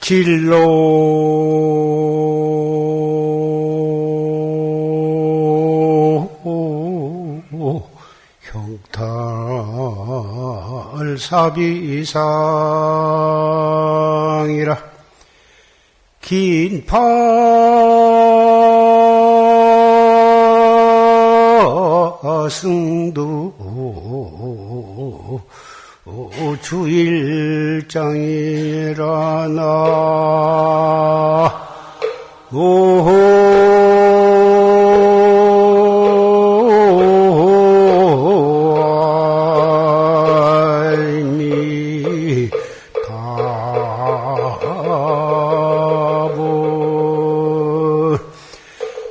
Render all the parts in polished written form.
진로 형탈 사비상이라 긴파 승두 주일장이라 나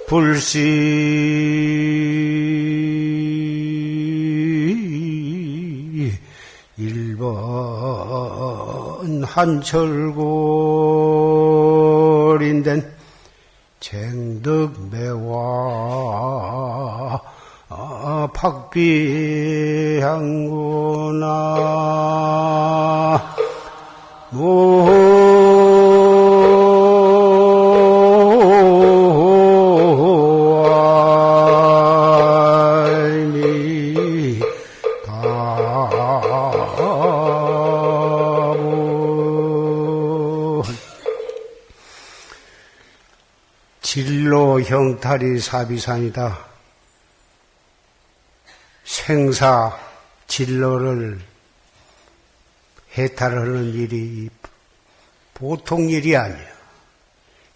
불시 일본 한철골인된 쟁덕매화 박비향구나 진로 형탈이 사비산이다. 생사 진로를 해탈하는 일이 보통 일이 아니야.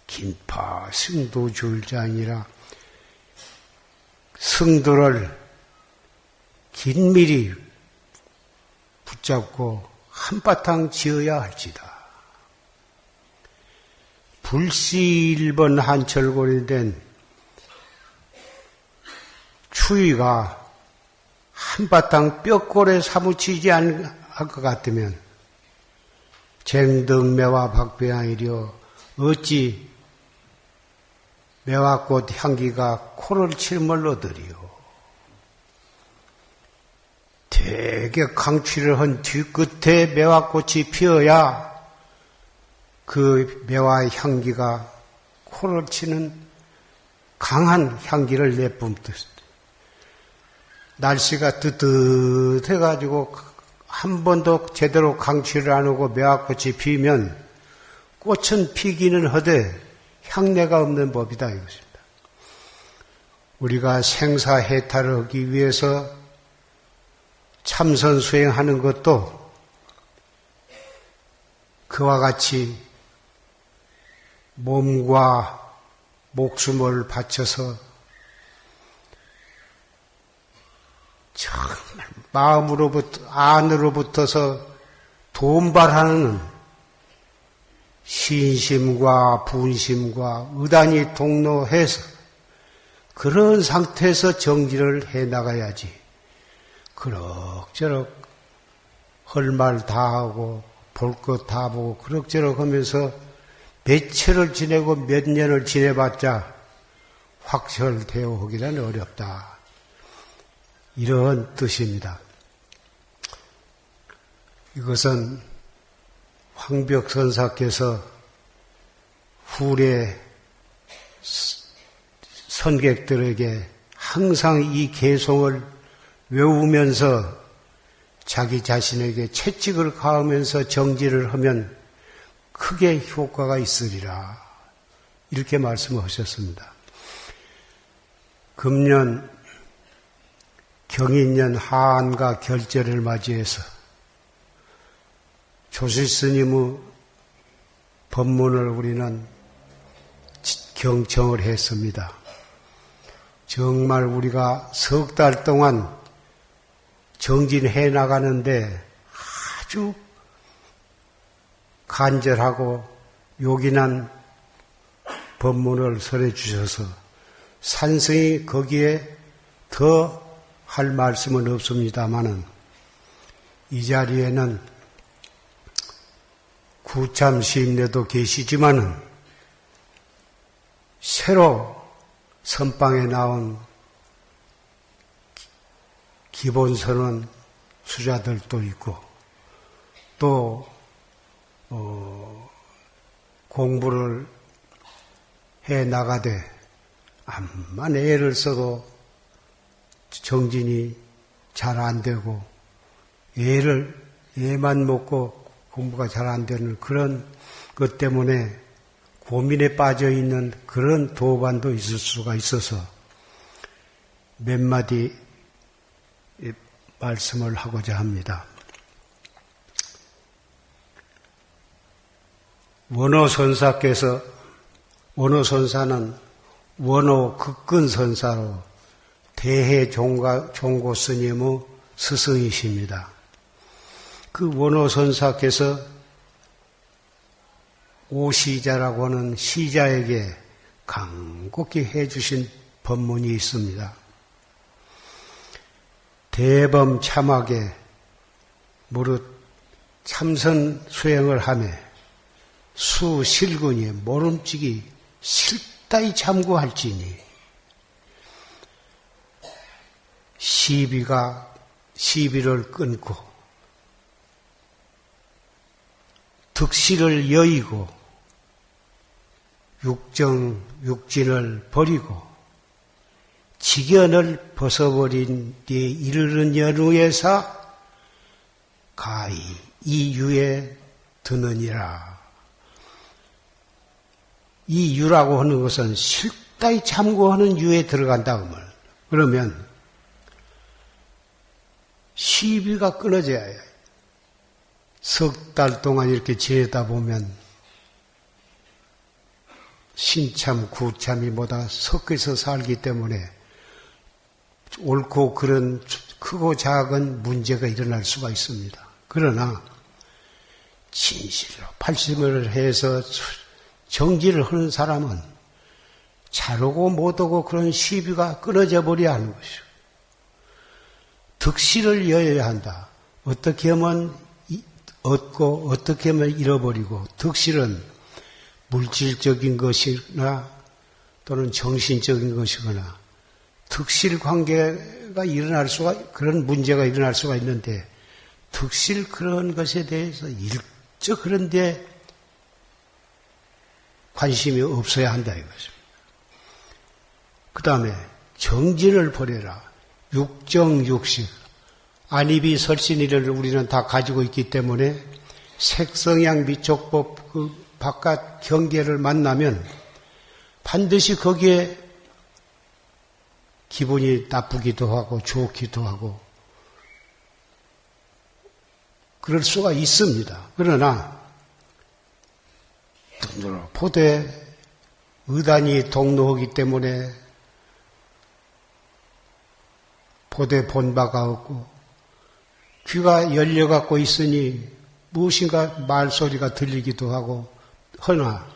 긴파 승도 줄자니라 승도를 긴밀히 붙잡고 한바탕 지어야 할지다. 불시 일본 한철골이 된 추위가 한바탕 뼈골에 사무치지 않을 것 같으면 쟁덕매화 박배향이려 어찌 매화꽃 향기가 코를 칠물 얻으리요. 되게 강취를 한 뒤끝에 매화꽃이 피어야 그 매화의 향기가 코를 치는 강한 향기를 내뿜듯 날씨가 뜨뜻해가지고 한 번도 제대로 강취를 안 하고 매화꽃이 피면 꽃은 피기는 하되 향내가 없는 법이다 이것입니다. 우리가 생사해탈을 하기 위해서 참선 수행하는 것도 그와 같이 몸과 목숨을 바쳐서 정말 마음으로부터 안으로부터서 돈발하는 신심과 분심과 의단이 동로해서 그런 상태에서 정지를 해나가야지. 그럭저럭 할 말 다 하고 볼 것 다 보고 그럭저럭 하면서 며칠을 지내고 몇 년을 지내봤자 확철대오하기는 어렵다. 이런 뜻입니다. 이것은 황벽선사께서 후래 선객들에게 항상 이 개송을 외우면서 자기 자신에게 채찍을 가하면서 정지를 하면 크게 효과가 있으리라. 이렇게 말씀하셨습니다. 금년 경인년 하한가 결제를 맞이해서 조실스님의 법문을 우리는 경청을 했습니다. 정말 우리가 석 달 동안 정진해 나가는데 아주 간절하고 요긴한 법문을 설해 주셔서 산성이 거기에 더 할 말씀은 없습니다마는 이 자리에는 구참 시임내도 계시지만은 새로 선방에 나온 기본선언 수자들도 있고 또 공부를 해 나가되 암만 애를 써도 정진이 잘 안 되고 애만 먹고 공부가 잘 안 되는 그런 것 때문에 고민에 빠져 있는 그런 도반도 있을 수가 있어서 몇 마디 말씀을 하고자 합니다. 원호선사께서, 원호선사는 원호 극근선사로 대해 종고 스님의 스승이십니다. 그 원호선사께서 오시자라고 하는 시자에게 간곡히 해주신 법문이 있습니다. 대범 참하게 무릇 참선 수행을 하며 수실근이 모름지기 실다이 참고할지니 시비를 끊고 득실을 여의고 육진을 버리고 직연을 벗어버린 뒤에 이르는 연후에서 가히 이 유에 드느니라. 이 유라고 하는 것은 실다이 참고하는 유에 들어간다 그 말. 그러면 시비가 끊어져야 해요. 석 달 동안 이렇게 지내다 보면 신참, 구참이 뭐다 섞여서 살기 때문에 옳고 그런 크고 작은 문제가 일어날 수가 있습니다. 그러나 진실로 발심을 해서 정지를 하는 사람은 잘오고 못오고 그런 시비가 끊어져 버려야 하는 것이요. 득실을 여어야 한다. 어떻게 하면 얻고 어떻게 하면 잃어버리고, 득실은 물질적인 것이나 또는 정신적인 것이거나 득실 관계가 일어날 수가, 그런 문제가 일어날 수가 있는데 득실 그런 것에 대해서 일적 그런 데 관심이 없어야 한다 이것입니다. 그 다음에 정진을 버려라. 육정육식, 안입이 설신이를 우리는 다 가지고 있기 때문에 색성향 미촉법 그 바깥 경계를 만나면 반드시 거기에 기분이 나쁘기도 하고 좋기도 하고 그럴 수가 있습니다. 그러나 눈으로 보되 의단이 동로하기 때문에 보되 본 바가 없고 귀가 열려갖고 있으니 무엇인가 말소리가 들리기도 하고 허나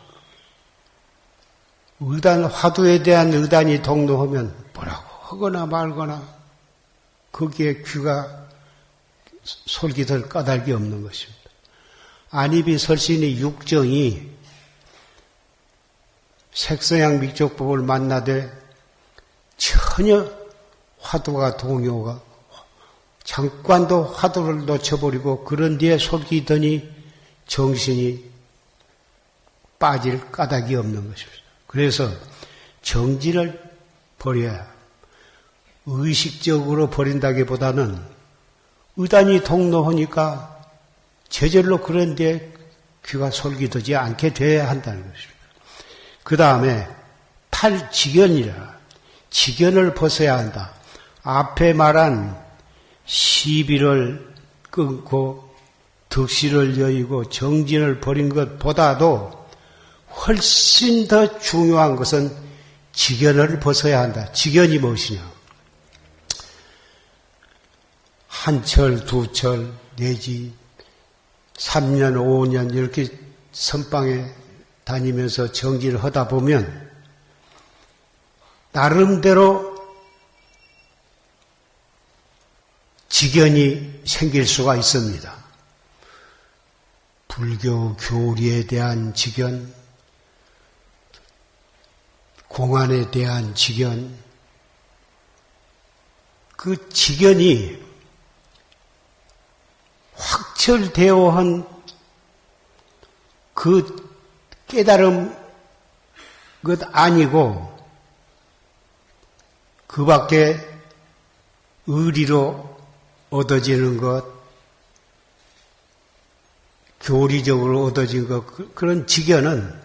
의단 화두에 대한 의단이 동로하면 뭐라고 하거나 말거나 거기에 귀가 솔깃할 까닭이 없는 것입니다. 안입이 설신이 육정이 색서양 미적법을 만나되 전혀 화두가 동요가 잠깐도 화두를 놓쳐버리고 그런 뒤에 솔깃더니 정신이 빠질 까닭이 없는 것입니다. 그래서 정진을 버려야, 의식적으로 버린다기보다는 의단이 동로하니까 제절로 그런 데 귀가 솔깃하지 않게 돼야 한다는 것입니다. 그 다음에 탈직연이라, 직연을 벗어야 한다. 앞에 말한 시비를 끊고 득실을 여의고 정진을 버린 것보다도 훨씬 더 중요한 것은 직연을 벗어야 한다. 직연이 무엇이냐? 한 철, 두 철, 내지 3년, 5년 이렇게 선방에 다니면서 정진을 하다 보면 나름대로 직연이 생길 수가 있습니다. 불교 교리에 대한 직연, 공안에 대한 직연, 그 직연이 확철대오한 그 깨달음 것 아니고 그 밖에 의리로 얻어지는 것, 교리적으로 얻어진 것, 그런 직연은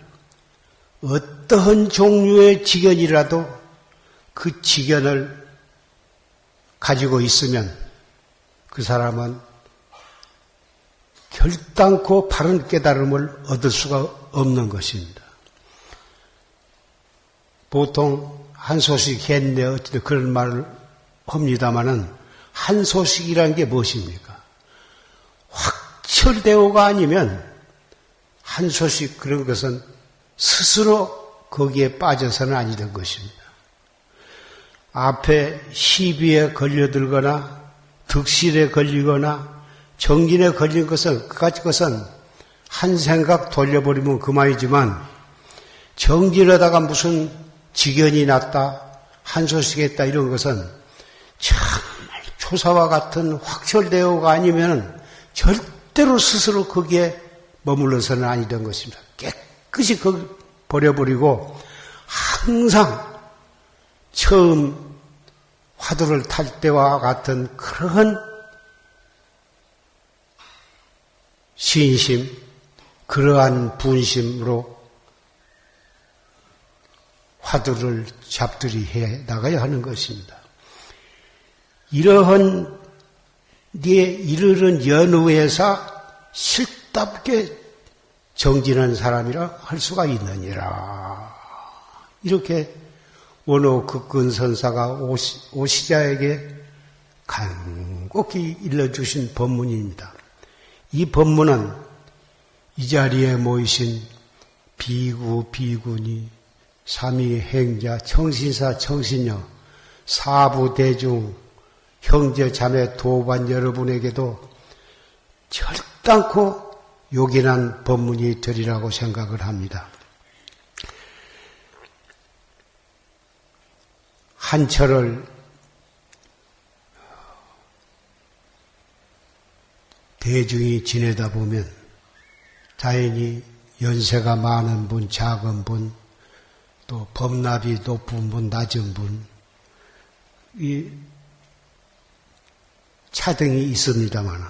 어떠한 종류의 직연이라도 그 직연을 가지고 있으면 그 사람은 결단코 바른 깨달음을 얻을 수가 없는 것입니다. 보통 한 소식 했네 어쨌든 그런 말을 합니다마는 한 소식이라는 게 무엇입니까? 확철대오가 아니면 한 소식 그런 것은 스스로 거기에 빠져서는 아니 된 것입니다. 앞에 시비에 걸려들거나 득실에 걸리거나 정진에 걸린 것은 그까짓 것은 한 생각 돌려버리면 그만이지만 정진하다가 무슨 직연이 났다 한 소식이 했다 이런 것은 정말 초사와 같은 확철대오가 아니면 절대로 스스로 거기에 머물러서는 아니 된 것입니다. 깨끗이 버려버리고 항상 처음 화두를 탈 때와 같은 그런 신심, 그러한 분심으로 화두를 잡들이 해 나가야 하는 것입니다. 이러한 이르는 연후에서 실답게 정진한 사람이라 할 수가 있느니라. 이렇게 원호 극근선사가 오시자에게 간곡히 일러주신 법문입니다. 이 법문은 이 자리에 모이신 비구, 비구니, 삼위행자, 청신사, 청신녀, 사부대중, 형제, 자매, 도반 여러분에게도 절단코 요긴한 법문이 되리라고 생각을 합니다. 한철을 대중이 지내다 보면 자연히 연세가 많은 분, 작은 분, 또 법납이 높은 분, 낮은 분, 이 차등이 있습니다만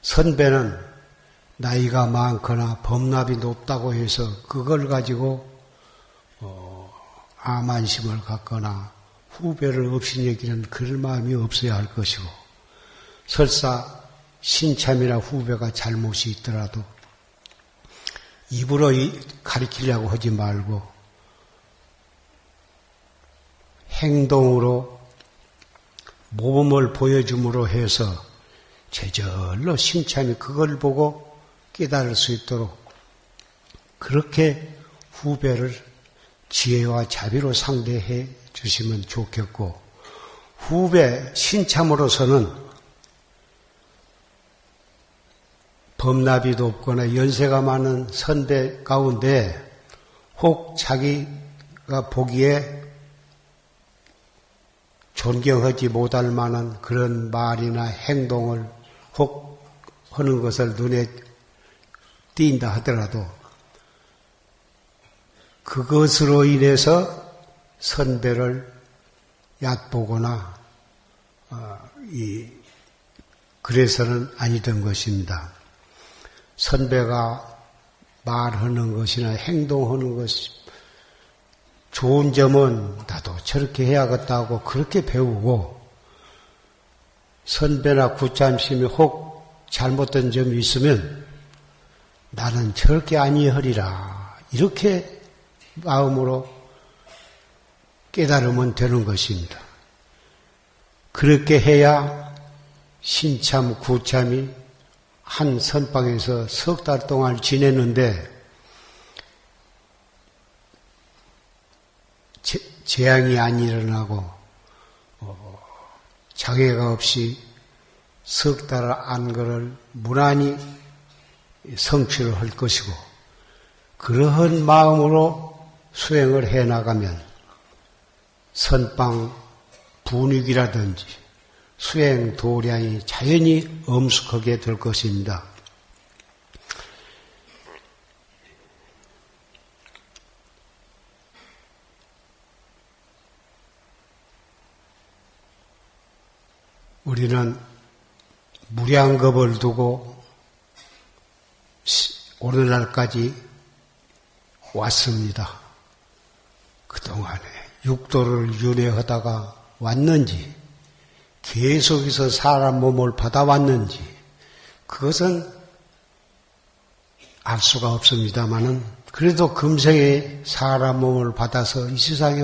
선배는 나이가 많거나 법납이 높다고 해서 그걸 가지고 암안심을 갖거나 후배를 업신여기는 그런 마음이 없어야 할 것이고 설사 신참이나 후배가 잘못이 있더라도 입으로 가리키려고 하지 말고 행동으로 모범을 보여줌으로 해서 제절로 신참이 그걸 보고 깨달을 수 있도록 그렇게 후배를 지혜와 자비로 상대해 주시면 좋겠고 후배 신참으로서는 법납이 높거나 연세가 많은 선배 가운데 혹 자기가 보기에 존경하지 못할 만한 그런 말이나 행동을 혹 하는 것을 눈에 띈다 하더라도 그것으로 인해서 선배를 얕보거나 그래서는 아니던 것입니다. 선배가 말하는 것이나 행동하는 것이 좋은 점은 나도 저렇게 해야겠다고 그렇게 배우고 선배나 구참심이 혹 잘못된 점이 있으면 나는 저렇게 아니하리라 이렇게 마음으로 깨달으면 되는 것입니다. 그렇게 해야 신참, 구참이 한 선방에서 석 달 동안 지냈는데 재앙이 안 일어나고 장애가 없이 석 달 안 거를 무난히 성취를 할 것이고 그러한 마음으로 수행을 해나가면 선방 분위기라든지 수행 도량이 자연히 엄숙하게 될 것입니다. 우리는 무량겁을 두고 오늘날까지 왔습니다. 그동안에 육도를 윤회하다가 왔는지, 계속해서 사람 몸을 받아왔는지, 그것은 알 수가 없습니다마는, 그래도 금생에 사람 몸을 받아서 이 세상에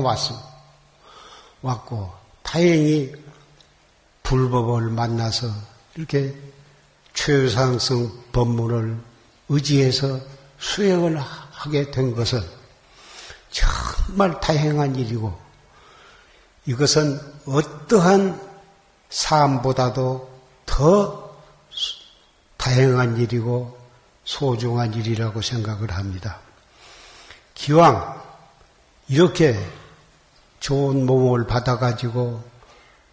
왔고, 다행히 불법을 만나서 이렇게 최상승 법문을 의지해서 수행을 하게 된 것은 정말 다행한 일이고, 이것은 어떠한 삶보다도 더 다행한 일이고 소중한 일이라고 생각을 합니다. 기왕 이렇게 좋은 몸을 받아가지고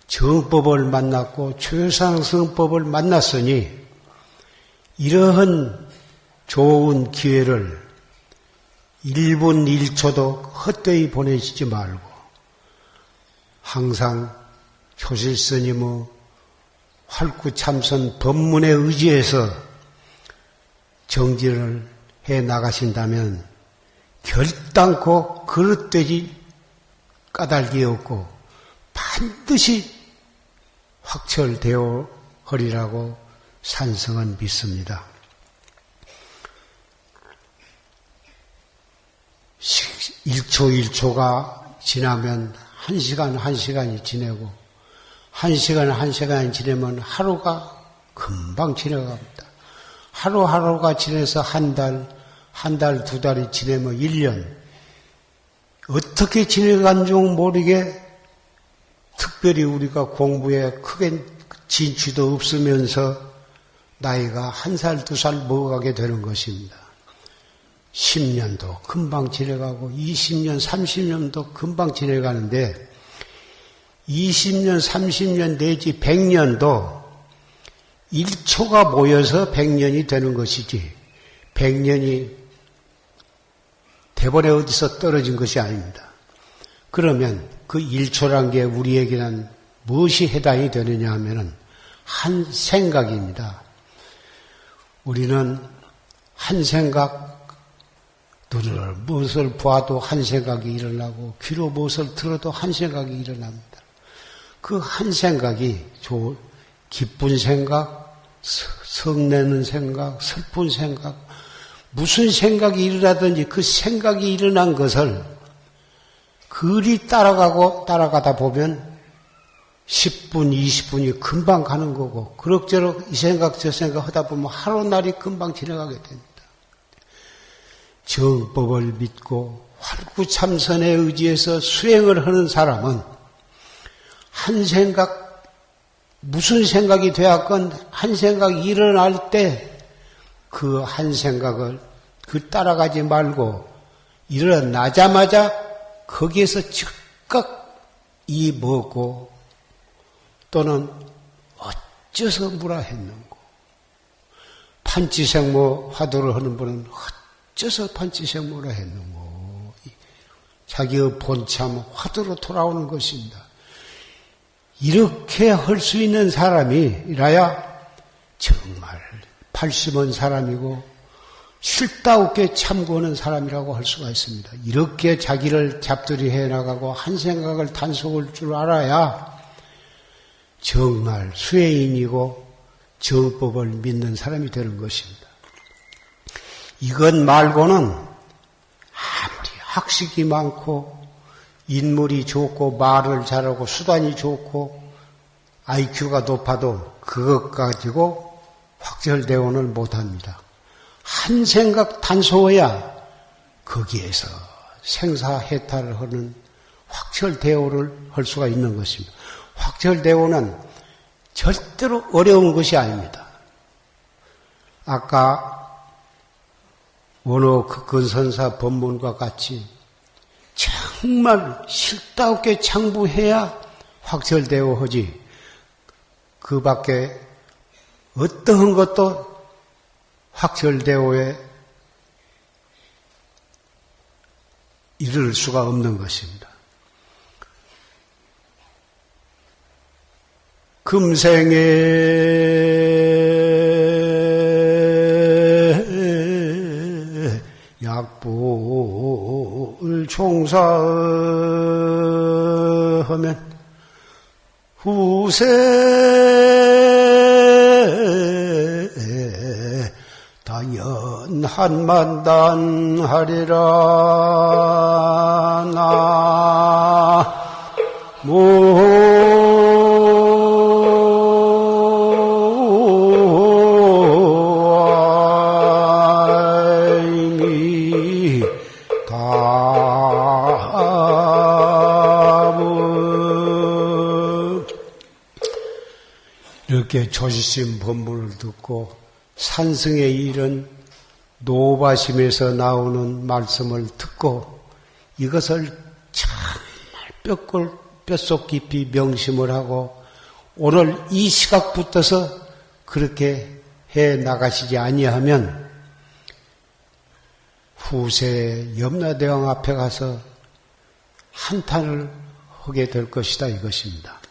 정법을 만났고 최상승법을 만났으니 이러한 좋은 기회를 1분 1초도 헛되이 보내시지 말고 항상 효실스님의 활구참선 법문에 의지해서 정진을 해 나가신다면 결단코 그릇되지 까닭이 없고 반드시 확철되어 허리라고 산성은 믿습니다. 1초 1초가 지나면 1시간 1시간이 지내고 1시간 1시간이 지내면 하루가 금방 지나갑니다. 하루하루가 지내서 한 달, 두 달이 지내면 1년. 어떻게 지내간 줄 모르게 특별히 우리가 공부에 크게 진취도 없으면서 나이가 1살, 2살 먹어가게 되는 것입니다. 10년도 금방 지내가고 20년, 30년도 금방 지내가는데 20년, 30년 내지 100년도 1초가 모여서 100년이 되는 것이지 100년이 대본에 어디서 떨어진 것이 아닙니다. 그러면 그 1초란 게 우리에게는 무엇이 해당이 되느냐 하면은 한 생각입니다. 우리는 한 생각, 눈을 무엇을 봐도 한 생각이 일어나고 귀로 무엇을 들어도 한 생각이 일어납니다. 그 한 생각이 기쁜 생각, 성내는 생각, 슬픈 생각, 무슨 생각이 일어나든지 그 생각이 일어난 것을 그리 따라가다 보면 10분, 20분이 금방 가는 거고 그럭저럭 이 생각 저 생각 하다 보면 하루날이 금방 지나가게 됩니다. 정법을 믿고 활구참선에 의지해서 수행을 하는 사람은 한 생각, 무슨 생각이 되었건 한 생각이 일어날 때 그 한 생각을 따라가지 말고 일어나자마자 거기에서 즉각 이 먹고 또는 어째서 뭐라 했는고 판치생모 화두를 하는 분은 어째서 판치생모라 했는고 자기의 본참 화두로 돌아오는 것입니다. 이렇게 할 수 있는 사람이라야 정말 팔심한 사람이고 쉴다없게 참고하는 사람이라고 할 수가 있습니다. 이렇게 자기를 잡들이 해나가고 한 생각을 단속할 줄 알아야 정말 수행인이고 정법을 믿는 사람이 되는 것입니다. 이것 말고는 아무리 학식이 많고 인물이 좋고 말을 잘하고 수단이 좋고 IQ가 높아도 그것 가지고 확철대원을 못합니다. 한 생각 단소해야 거기에서 생사해탈을 하는 확철대오를 할 수가 있는 것입니다. 확철대오는 절대로 어려운 것이 아닙니다. 아까 원호 극근선사 법문과 같이 정말 실다없게 창부해야 확철대오 하지 그 밖에 어떠한 것도 확철대오에 이를 수가 없는 것입니다. 금생에 약불 총사하면 후세 다연 한만단 하리라. 이렇게 조시심 법문을 듣고 산승의 일은 노바심에서 나오는 말씀을 듣고 이것을 정말 뼛속 깊이 명심을 하고 오늘 이 시각부터서 그렇게 해 나가시지 아니하면 후세 염라대왕 앞에 가서 한탄을 하게 될 것이다 이것입니다.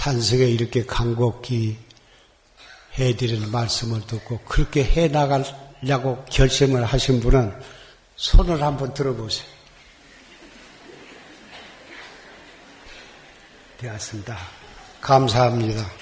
산승에 이렇게 간곡히 해드리는 말씀을 듣고 그렇게 해나가려고 결심을 하신 분은 손을 한번 들어보세요. 되었습니다. 감사합니다.